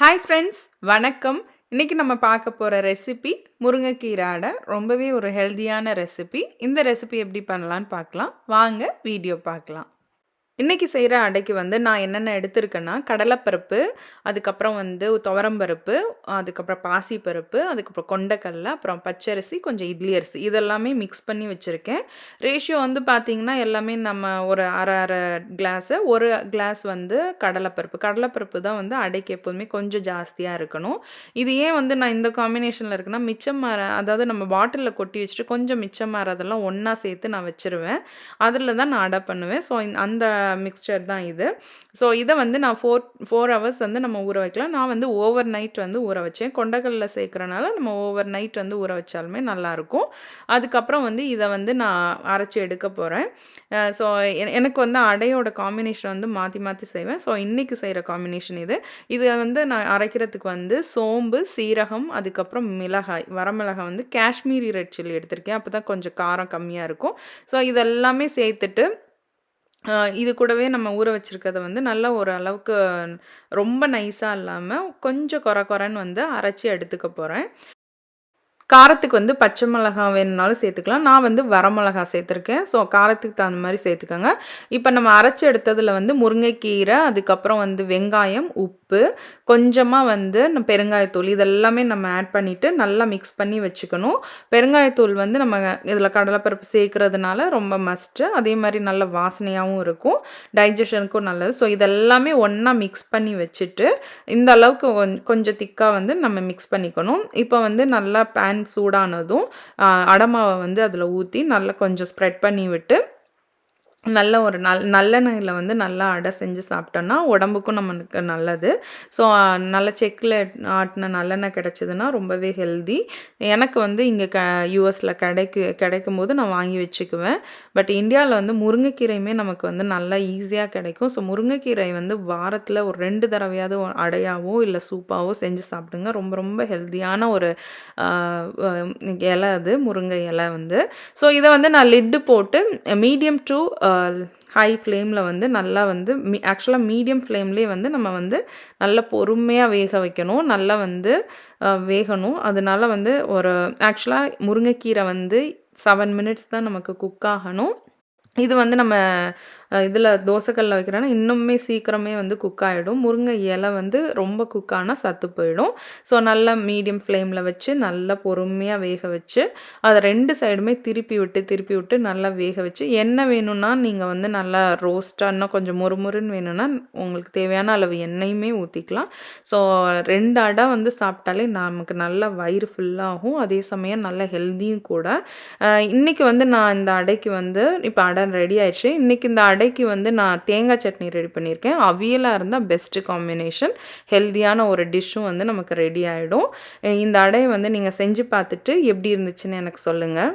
Hi friends, வணக்கம். இன்னைக்கு நம்ம பார்க்க போகிற ரெசிபி முருங்கைக்கீரை அடை. ரொம்பவே ஒரு ஹெல்தியான ரெசிபி. இந்த ரெசிபி எப்படி பண்ணலான்னு பார்க்கலாம். வாங்க வீடியோ பார்க்கலாம். இன்றைக்கி செய்கிற அடைக்கு வந்து நான் என்னென்ன எடுத்திருக்கேன்னா, கடலைப்பருப்பு, அதுக்கப்புறம் வந்து துவரம்பருப்பு, அதுக்கப்புறம் பாசிப்பருப்பு, அதுக்கப்புறம் கொண்டைக்கடல, அப்புறம் பச்சரிசி, கொஞ்சம் இட்லி அரிசி இதெல்லாமே மிக்ஸ் பண்ணி வச்சுருக்கேன். ரேஷியோ வந்து பார்த்திங்கன்னா எல்லாமே நம்ம ஒரு அரை அரை கிளாஸு, ஒரு கிளாஸ் வந்து கடலைப்பருப்பு. கடலைப்பருப்பு தான் வந்து அடைக்கு எப்போதுமே கொஞ்சம் ஜாஸ்தியாக இருக்கணும். இது ஏன் வந்து நான் இந்த காம்பினேஷனில் இருக்குன்னா, மிச்சம் அதாவது நம்ம பாட்டிலில் கொட்டி வச்சுட்டு கொஞ்சம் மிச்சம் மாறதெல்லாம் ஒன்றா சேர்த்து நான் வச்சுருவேன். அதில் தான் நான் அடை பண்ணுவேன். ஸோ அந்த மிக்ஸ்சர் தான் இது. ஸோ இதை வந்து நான் 4 ஹவர்ஸ் வந்து நம்ம ஊற வைக்கலாம். நான் வந்து ஓவர் நைட் வந்து ஊற வச்சேன். கொண்டைக்கடல சேர்க்குறனால நம்ம ஓவர் நைட் வந்து ஊற வச்சாலுமே நல்லாயிருக்கும். அதுக்கப்புறம் வந்து இதை வந்து நான் அரைச்சி எடுக்க போகிறேன். ஸோ எனக்கு வந்து அடையோட காம்பினேஷன் வந்து மாற்றி மாற்றி செய்வேன். ஸோ இன்றைக்கி செய்கிற காம்பினேஷன் இது. இதை வந்து நான் அரைக்கிறதுக்கு வந்து சோம்பு, சீரகம், அதுக்கப்புறம் மிளகாய், வரமிளகாய் வந்து காஷ்மீரி ரெட் சில்லி எடுத்திருக்கேன். அப்போ தான் கொஞ்சம் காரம் கம்மியாக இருக்கும். ஸோ இதெல்லாமே சேர்த்துட்டு இது கூடவே நம்ம ஊற வச்சுருக்கத வந்து நல்லா ஒரு அளவுக்கு ரொம்ப நைஸாக இல்லாமல் கொஞ்சம் கொர கொரன்னு வந்து அரைச்சி எடுத்துக்க போகிறேன். காரத்துக்கு வந்து பச்சை மிளகா வேணுனாலும் சேர்த்துக்கலாம். நான் வந்து வரமிளகா சேர்த்துருக்கேன். ஸோ காரத்துக்கு தகுந்த மாதிரி சேர்த்துக்கோங்க. இப்போ நம்ம அரைச்சி எடுத்ததில் வந்து முருங்கைக்கீரை, அதுக்கப்புறம் வந்து வெங்காயம், உப்பு, கொஞ்சமாக வந்து பெருங்காயத்தூள் இதெல்லாமே நம்ம ஆட் பண்ணிவிட்டு நல்லா மிக்ஸ் பண்ணி வச்சுக்கணும். பெருங்காயத்தூள் வந்து நம்ம இதில் கடலைப்பருப்பு சேர்க்குறதுனால ரொம்ப மஸ்ட்டு. அதே மாதிரி நல்ல வாசனையாகவும் இருக்கும், டைஜஷனுக்கும் நல்லது. ஸோ இதெல்லாமே ஒன்றா மிக்ஸ் பண்ணி வச்சுட்டு இந்த அளவுக்கு கொஞ்சம் திக்காக வந்து நம்ம மிக்ஸ் பண்ணிக்கணும். இப்போ வந்து நல்லா பேன் சூடானதும் அடை மாவை வந்து அதில் ஊற்றி நல்லா கொஞ்சம் ஸ்ப்ரெட் பண்ணி விட்டு நல்ல ஒரு நல்லெண்ணெயில் வந்து நல்லா அடை செஞ்சு சாப்பிட்டோன்னா உடம்புக்கும் நம்மளுக்கு நல்லது. ஸோ நல்ல செக்கில் ஆட்டின நல்லெண்ணெய் கிடச்சிதுன்னா ரொம்பவே ஹெல்தி. எனக்கு வந்து இங்கே யூஎஸில் கிடைக்கும் போது நான் வாங்கி வச்சுக்குவேன். பட் இந்தியாவில் வந்து முருங்கைக்கீரையுமே நமக்கு வந்து நல்லா ஈஸியாக கிடைக்கும். ஸோ முருங்கைக்கீரை வந்து வாரத்தில் ஒரு 2 தடவையாவது அடையாவோ இல்லை சூப்பாவோ செஞ்சு சாப்பிடுங்க. ரொம்ப ரொம்ப ஹெல்தியான ஒரு இலை அது, முருங்கை இலை வந்து. ஸோ இதை வந்து நான் லிட்டு போட்டு மீடியம் டு ஹை ஃப்ளேமில் வந்து நல்லா வந்து ஆக்சுவலாக மீடியம் ஃப்ளேம்லேயே வந்து நம்ம வந்து நல்லா பொறுமையாக வேக வைக்கணும். நல்லா வந்து வேகணும். அதனால வந்து ஒரு ஆக்சுவலாக முருங்கைக்கீரை வந்து 7 மினிட்ஸ் தான் நமக்கு குக் ஆகணும். இது வந்து நம்ம இதில் தோசைக்கல்லில் வைக்கிறோன்னா இன்னுமே சீக்கிரமே வந்து குக் ஆகிடும். முருங்கை இலை வந்து ரொம்ப குக் ஆனால் சத்து போயிடும். ஸோ நல்லா மீடியம் ஃப்ளேமில் வச்சு நல்லா பொறுமையாக வேக வச்சு அதை 2 சைடுமே திருப்பி விட்டு நல்லா வேக வச்சு எண்ணெய் வேணும்னா நீங்கள் வந்து நல்லா ரோஸ்ட்டாக இன்னும் கொஞ்சம் முறுமுறுன்னு வேணும்னா உங்களுக்கு தேவையான அளவு எண்ணெயுமே ஊற்றிக்கலாம். ஸோ 2 அடை வந்து சாப்பிட்டாலே நமக்கு நல்லா வயிறு ஃபுல்லாகும். அதே சமயம் நல்ல ஹெல்த்தியும் கூட. இன்றைக்கி வந்து நான் இந்த அடைக்கு வந்து இப்போ அடை ரெடி ஆயிடுச்சு. இன்றைக்கி இந்த அடைக்கு வந்து நான் தேங்காய் சட்னி ரெடி பண்ணியிருக்கேன். அவியலாக இருந்தால் பெஸ்ட்டு காம்பினேஷன். ஹெல்த்தியான ஒரு டிஷ்ஷும் வந்து நமக்கு ரெடி ஆகிடும். இந்த அடையை வந்து நீங்கள் செஞ்சு பார்த்துட்டு எப்படி இருந்துச்சுன்னு எனக்கு சொல்லுங்கள்.